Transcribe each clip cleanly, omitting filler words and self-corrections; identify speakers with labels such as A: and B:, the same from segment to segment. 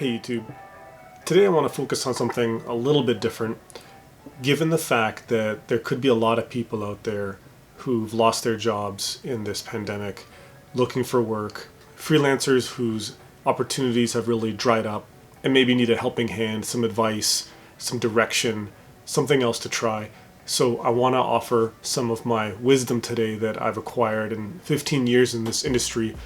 A: Hey YouTube. Today I want to focus on something a little bit different, given the fact that there could be a lot of people out there who've lost their jobs in this pandemic, looking for work, freelancers whose opportunities have really dried up and maybe need a helping hand, some advice, some direction, something else to try. So I want to offer some of my wisdom today that I've acquired in 15 years in this industry.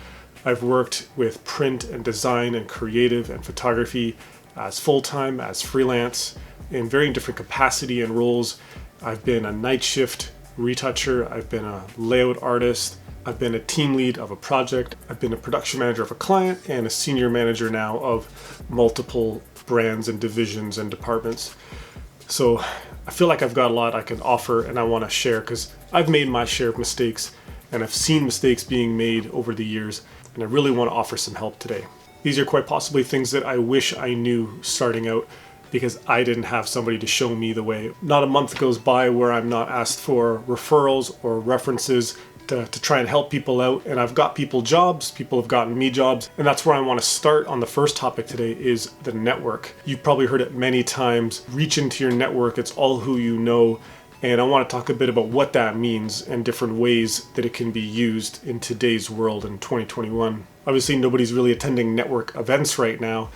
A: I've worked with print and design and creative and photography as full-time, as freelance, in very different capacity and roles. I've been a night shift retoucher, I've been a layout artist, I've been a team lead of a project, I've been a production manager of a client, and a senior manager now of multiple brands and divisions and departments. So I feel like I've got a lot I can offer and I want to share because I've made my share of mistakes and I've seen mistakes being made over the years, and I really want to offer some help today. These are quite possibly things that I wish I knew starting out because I didn't have somebody to show me the way. Not a month goes by where I'm not asked for referrals or references to try and help people out, and I've got people jobs, people have gotten me jobs, and that's where I want to start on the first topic today is the network. You've probably heard it many times, reach into your network, it's all who you know. And I want to talk a bit about what that means and different ways that it can be used in today's world in 2021. Obviously, nobody's really attending network events right now,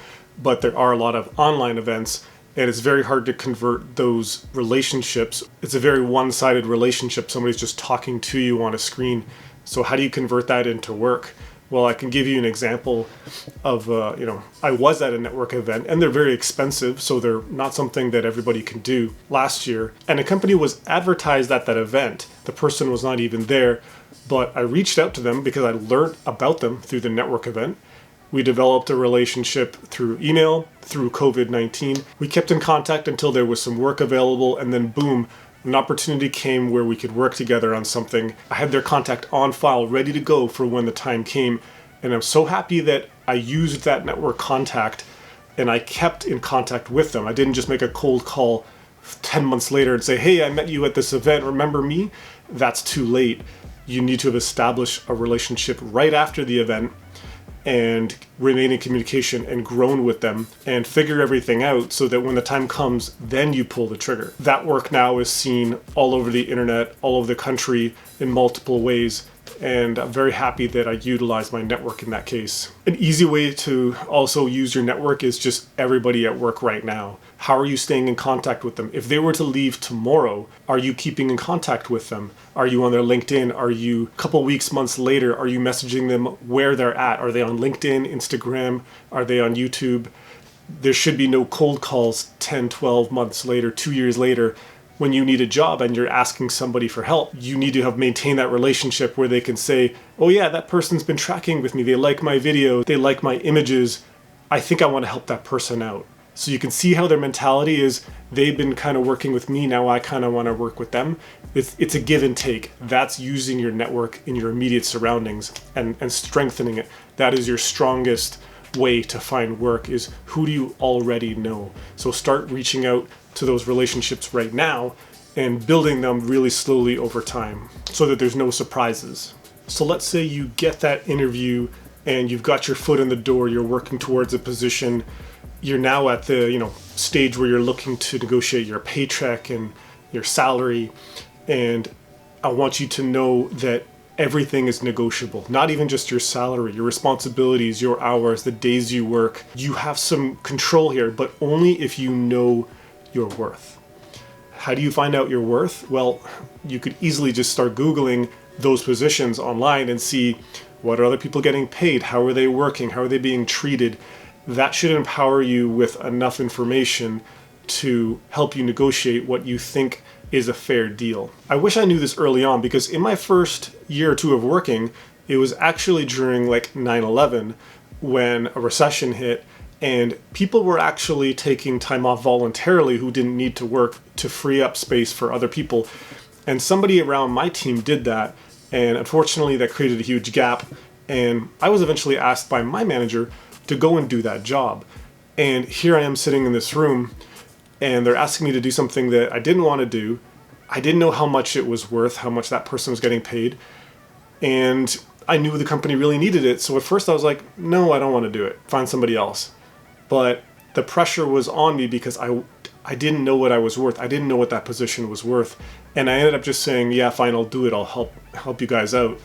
A: but there are a lot of online events, and it's very hard to convert those relationships. It's a very one-sided relationship. Somebody's just talking to you on a screen. So how do you convert that into work? Well, I can give you an example of, I was at a network event and they're very expensive, so they're not something that everybody can do last year. And a company was advertised at that event. The person was not even there, but I reached out to them because I learned about them through the network event. We developed a relationship through email, through COVID-19. We kept in contact until there was some work available, and then boom, an opportunity came where we could work together on something. I had their contact on file, ready to go for when the time came. And I'm so happy that I used that network contact and I kept in contact with them. I didn't just make a cold call 10 months later and say, hey, I met you at this event, remember me? That's too late. You need to have established a relationship right after the event and remain in communication and grown with them and figure everything out so that when the time comes, then you pull the trigger. That work now is seen all over the internet, all over the country in multiple ways. And I'm very happy that I utilized my network in that case. An easy way to also use your network is just everybody at work right now. How are you staying in contact with them? If they were to leave tomorrow, are you keeping in contact with them? Are you on their LinkedIn? Are you a couple weeks, months later, are you messaging them where they're at? Are they on LinkedIn, Instagram? Are they on YouTube? There should be no cold calls 10, 12 months later, 2 years later. When you need a job and you're asking somebody for help, you need to have maintained that relationship where they can say, oh yeah, that person's been tracking with me. They like my video. They like my images. I think I want to help that person out. So you can see how their mentality is, they've been kind of working with me. Now I kind of want to work with them. It's a give and take. That's using your network in your immediate surroundings and strengthening it. That is your strongest way to find work, is who do you already know? So start reaching out to those relationships right now and building them really slowly over time so that there's no surprises. So let's say you get that interview and you've got your foot in the door, you're working towards a position, you're now at the stage where you're looking to negotiate your paycheck and your salary, and I want you to know that everything is negotiable, not even just your salary, your responsibilities, your hours, the days you work. You have some control here, but only if you know your worth. How do you find out your worth? Well, you could easily just start Googling those positions online and see what are other people getting paid, how are they working, how are they being treated. That should empower you with enough information to help you negotiate what you think is a fair deal. I wish I knew this early on, because in my first year or two of working, it was actually during like 9/11 when a recession hit, and people were actually taking time off voluntarily who didn't need to work to free up space for other people. And somebody around my team did that, and unfortunately that created a huge gap, and I was eventually asked by my manager to go and do that job. And here I am sitting in this room and they're asking me to do something that I didn't want to do. I didn't know how much it was worth, how much that person was getting paid. And I knew the company really needed it. So at first I was like, no, I don't want to do it. Find somebody else. but the pressure was on me because I didn't know what I was worth. I didn't know what that position was worth. And I ended up just saying, yeah, fine, I'll do it. I'll help you guys out.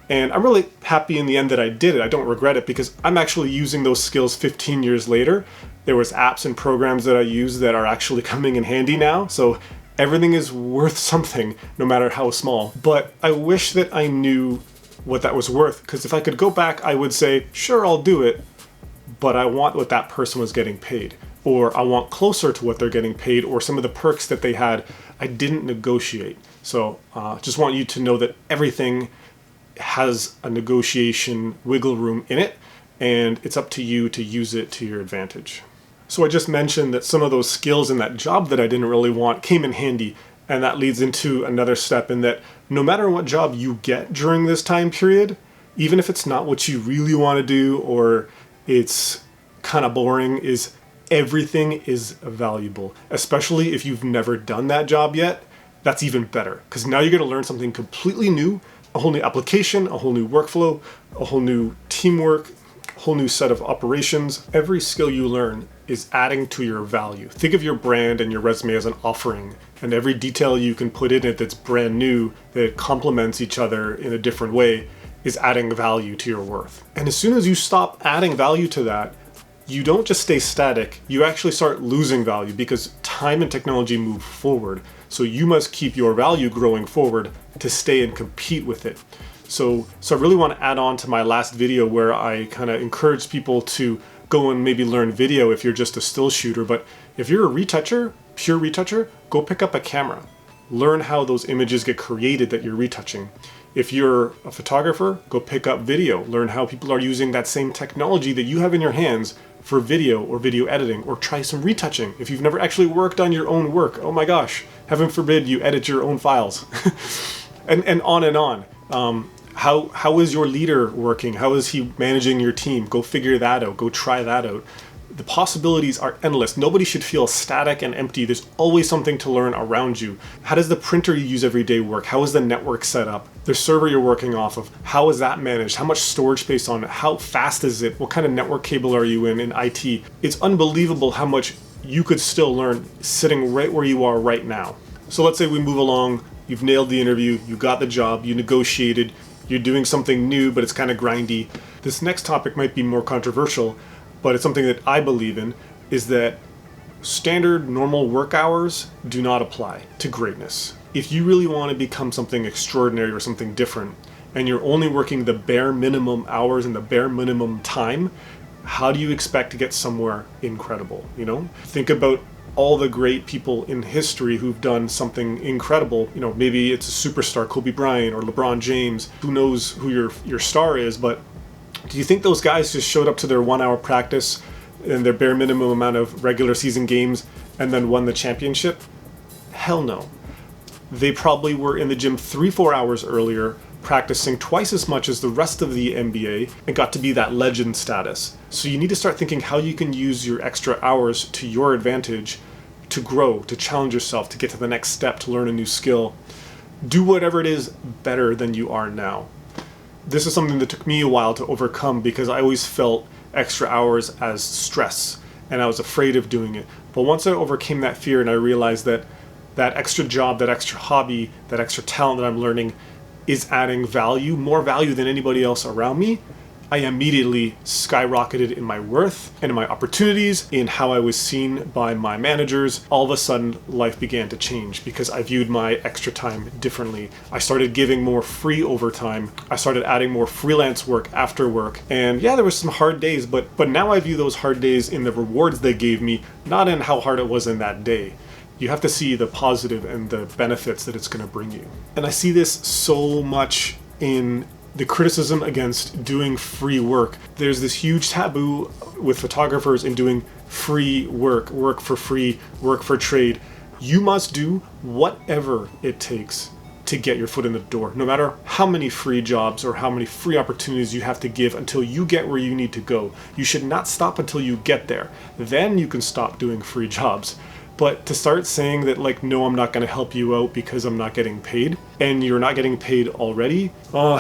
A: And I'm really happy in the end that I did it. I don't regret it because I'm actually using those skills 15 years later. There was apps and programs that I use that are actually coming in handy now. So everything is worth something, no matter how small. But I wish that I knew what that was worth, because if I could go back, I would say, sure, I'll do it, but I want what that person was getting paid, or I want closer to what they're getting paid, or some of the perks that they had, I didn't negotiate. So just want you to know that everything has a negotiation wiggle room in it, and it's up to you to use it to your advantage. So I just mentioned that some of those skills in that job that I didn't really want came in handy, and that leads into another step in that no matter what job you get during this time period, even if it's not what you really want to do or it's kind of boring, is everything is valuable. Especially if you've never done that job yet, that's even better, because now you're going to learn something completely new, a whole new application, a whole new workflow, a whole new teamwork, a whole new set of operations. Every skill you learn is adding to your value. Think of your brand and your resume as an offering, and every detail you can put in it that's brand new, that complements each other in a different way, is adding value to your worth. And as soon as you stop adding value to that, you don't just stay static, you actually start losing value, because time and technology move forward. So you must keep your value growing forward to stay and compete with it. So I really want to add on to my last video where I kind of encourage people to go and maybe learn video if you're just a still shooter. But if you're a retoucher, pure retoucher, go pick up a camera. Learn how those images get created that you're retouching. If you're a photographer, go pick up video. Learn how people are using that same technology that you have in your hands for video or video editing, or try some retouching. If you've never actually worked on your own work, oh my gosh, heaven forbid you edit your own files. and on and on. How is your leader working? How is he managing your team? Go figure that out. Go try that out. The possibilities are endless. Nobody should feel static and empty. There's always something to learn around you. How does the printer you use every day work? How is the network set up? The server you're working off of, how is that managed? How much storage space on it? How fast is it? What kind of network cable are you in IT? It's unbelievable how much you could still learn sitting right where you are right now. So let's say we move along, you've nailed the interview, you got the job, you negotiated, you're doing something new, but it's kind of grindy. This next topic might be more controversial, but it's something that I believe in, is that standard normal work hours do not apply to greatness. If you really want to become something extraordinary or something different, and you're only working the bare minimum hours and the bare minimum time, how do you expect to get somewhere incredible, you know? Think about all the great people in history who've done something incredible. You know, maybe it's a superstar, Kobe Bryant or LeBron James. Who knows who your star is, but do you think those guys just showed up to their 1 hour practice and their bare minimum amount of regular season games and then won the championship? Hell no. They probably were in the gym 3-4 hours earlier, practicing twice as much as the rest of the NBA, and got to be that legend status. So you need to start thinking how you can use your extra hours to your advantage, to grow, to challenge yourself, to get to the next step, to learn a new skill. Do whatever it is better than you are now. This is something that took me a while to overcome, because I always felt extra hours as stress and I was afraid of doing it. But once I overcame that fear and I realized that that extra job, that extra hobby, that extra talent that I'm learning is adding value, more value than anybody else around me, I immediately skyrocketed in my worth and in my opportunities, in how I was seen by my managers. All of a sudden, life began to change because I viewed my extra time differently. I started giving more free overtime. I started adding more freelance work after work. And yeah, there was some hard days, but now I view those hard days in the rewards they gave me, not in how hard it was in that day. You have to see the positive and the benefits that it's going to bring you. And I see this so much in the criticism against doing free work. There's this huge taboo with photographers in doing free work, work for free, work for trade. You must do whatever it takes to get your foot in the door, no matter how many free jobs or how many free opportunities you have to give until you get where you need to go. You should not stop until you get there. Then you can stop doing free jobs. But to start saying that, like, no, I'm not going to help you out because I'm not getting paid, and you're not getting paid already, I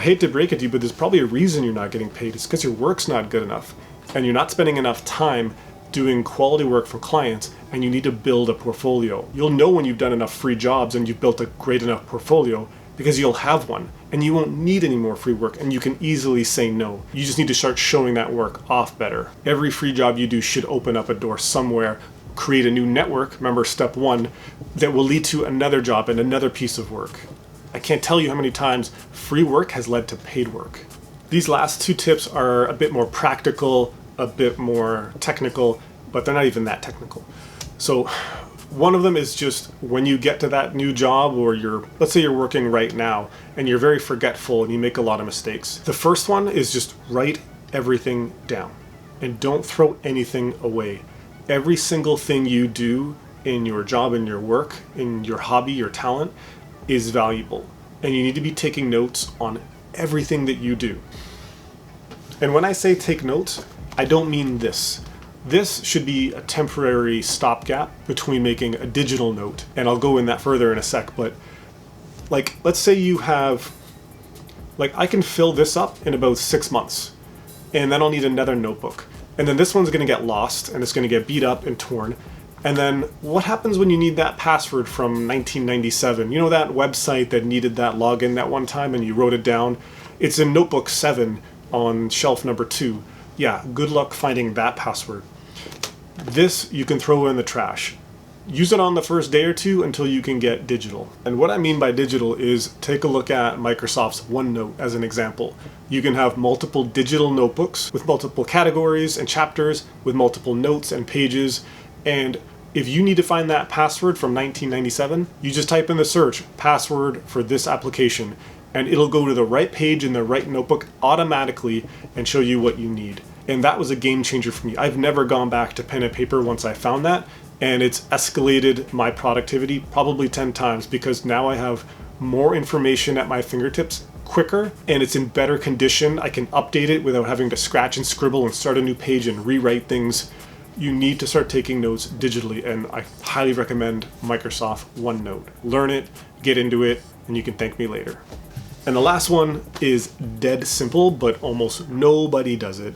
A: hate to break it to you, but there's probably a reason you're not getting paid. It's because your work's not good enough. and you're not spending enough time doing quality work for clients, and you need to build a portfolio. You'll know when you've done enough free jobs and you've built a great enough portfolio because you'll have one and you won't need any more free work, and you can easily say no. You just need to start showing that work off better. Every free job you do should open up a door somewhere, create a new network, remember step one, that will lead to another job and another piece of work. I can't tell you how many times free work has led to paid work. These last two tips are a bit more practical, a bit more technical, but they're not even that technical. So one of them is just when you get to that new job, or let's say you're working right now and you're very forgetful and you make a lot of mistakes. The first one is just write everything down and don't throw anything away. Every single thing you do in your job, in your work, in your hobby, your talent is valuable. And you need to be taking notes on everything that you do. And when I say take notes, I don't mean this. This should be a temporary stopgap between making a digital note, and I'll go in that further in a sec, but let's say you have, I can fill this up in about 6 months, and then I'll need another notebook. And then this one's gonna get lost, and it's gonna get beat up and torn. And then what happens when you need that password from 1997? You know that website that needed that login that one time and you wrote it down? It's in notebook 7 on shelf number 2. Yeah, good luck finding that password. This you can throw in the trash. Use it on the first day or two until you can get digital. And what I mean by digital is take a look at Microsoft's OneNote as an example. You can have multiple digital notebooks with multiple categories and chapters with multiple notes and pages. And if you need to find that password from 1997, you just type in the search password for this application, and it'll go to the right page in the right notebook automatically and show you what you need. And that was a game changer for me. I've never gone back to pen and paper once I found that, and it's escalated my productivity probably 10 times because now I have more information at my fingertips quicker, and it's in better condition. I can update it without having to scratch and scribble and start a new page and rewrite things. You need to start taking notes digitally, and I highly recommend Microsoft OneNote. Learn it, get into it, and you can thank me later. And the last one is dead simple, but almost nobody does it.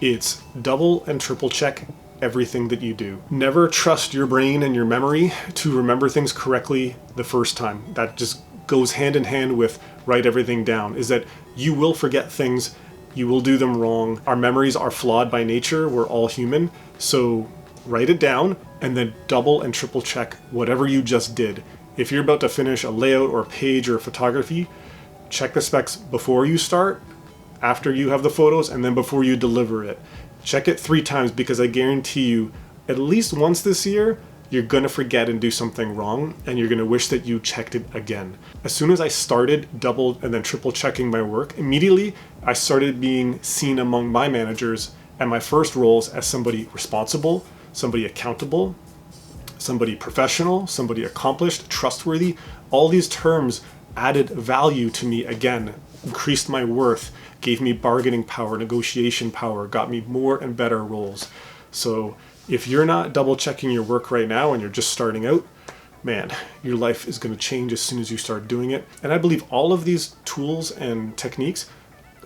A: It's double and triple check everything that you do. Never trust your brain and your memory to remember things correctly the first time. That just goes hand in hand with write everything down, is that you will forget things, you will do them wrong. Our memories are flawed by nature, we're all human, so write it down and then double and triple check whatever you just did. If you're about to finish a layout or a page or photography, check the specs before you start, after you have the photos, and then before you deliver it. Check it 3 times because I guarantee you, at least once this year, you're gonna forget and do something wrong, and you're gonna wish that you checked it again. As soon as I started double and then triple checking my work, immediately I started being seen among my managers and my first roles as somebody responsible, somebody accountable, somebody professional, somebody accomplished, trustworthy. All these terms added value to me again, increased my worth, gave me bargaining power, negotiation power, got me more and better roles. So if you're not double checking your work right now and you're just starting out, man, your life is going to change as soon as you start doing it. And I believe all of these tools and techniques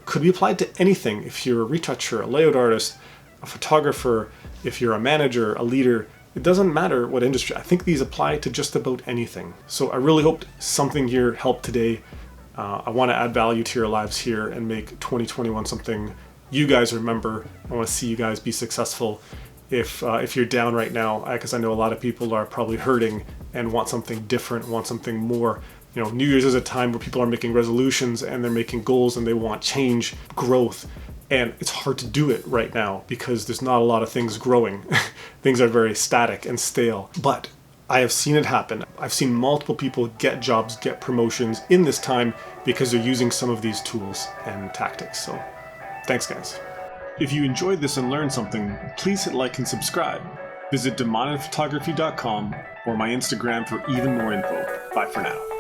A: could be applied to anything. If you're a retoucher, a layout artist, a photographer, if you're a manager, a leader, it doesn't matter what industry. I think these apply to just about anything. So I really hoped something here helped today. I want to add value to your lives here and make 2021 something you guys remember. I want to see you guys be successful. If you're down right now, because I know a lot of people are probably hurting and want something different, want something more. You know, New Year's is a time where people are making resolutions and they're making goals and they want change, growth. And it's hard to do it right now because there's not a lot of things growing. Things are very static and stale. But I have seen it happen. I've seen multiple people get jobs, get promotions in this time because they're using some of these tools and tactics. So thanks, guys. If you enjoyed this and learned something, please hit like and subscribe. Visit demaninphotography.com or my Instagram for even more info. Bye for now.